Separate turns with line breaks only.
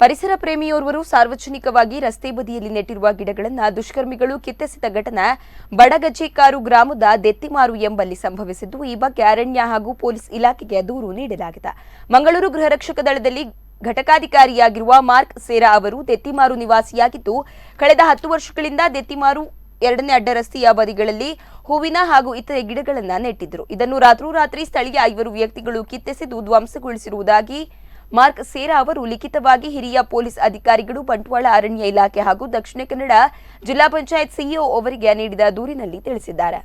ಪರಿಸರ ಪ್ರೇಮಿಯೋರ್ವರು ಸಾರ್ವಜನಿಕವಾಗಿ ರಸ್ತೆ ಬದಿಯಲ್ಲಿ ನೆಟ್ಟಿರುವ ಗಿಡಗಳನ್ನು ದುಷ್ಕರ್ಮಿಗಳು ಕಿತ್ತೆಸೆದ ಘಟನೆ ಬಡಗಜೇಕಾರು ಗ್ರಾಮದ ದೆತ್ತಿಮಾರು ಎಂಬಲ್ಲಿ ಸಂಭವಿಸಿದ್ದು, ಈ ಬಗ್ಗೆ ಅರಣ್ಯ ಹಾಗೂ ಪೊಲೀಸ್ ಇಲಾಖೆಗೆ ದೂರು ನೀಡಲಾಗಿದೆ. ಮಂಗಳೂರು ಗೃಹರಕ್ಷಕ ದಳದಲ್ಲಿ ಘಟಕಾಧಿಕಾರಿಯಾಗಿರುವ ಮಾರ್ಕ್ ಸೇರಾ ಅವರು ದೆತ್ತಿಮಾರು ನಿವಾಸಿಯಾಗಿದ್ದು, ಕಳೆದ 10 ವರ್ಷಗಳಿಂದ ದೆತ್ತಿಮಾರು 2ನೇ ಅಡ್ಡ ರಸ್ತೆಯ ಬದಿಗಳಲ್ಲಿ ಹೂವಿನ ಹಾಗೂ ಇತರೆ ಗಿಡಗಳನ್ನು ನೆಟ್ಟಿದ್ದರು. ಇದನ್ನು ರಾತ್ರೋರಾತ್ರಿ ಸ್ಥಳೀಯ 5 ವ್ಯಕ್ತಿಗಳು ಕಿತ್ತೆಸೆದು ಧ್ವಂಸಗೊಳಿಸಿರುವುದಾಗಿ ಮಾರ್ಕ್ ಸೇರಾ ಅವರು ಲಿಖಿತವಾಗಿ ಹಿರಿಯ ಪೊಲೀಸ್ ಅಧಿಕಾರಿಗಳು, ಬಂಟ್ವಾಳ ಅರಣ್ಯ ಇಲಾಖೆ ಹಾಗೂ ದಕ್ಷಿಣ ಕನ್ನಡ ಜಿಲ್ಲಾ ಪಂಚಾಯತ್ ಸಿಇಒ ಅವರಿಗೆ ನೀಡಿದ ದೂರಿನಲ್ಲಿ ತಿಳಿಸಿದ್ದಾರೆ.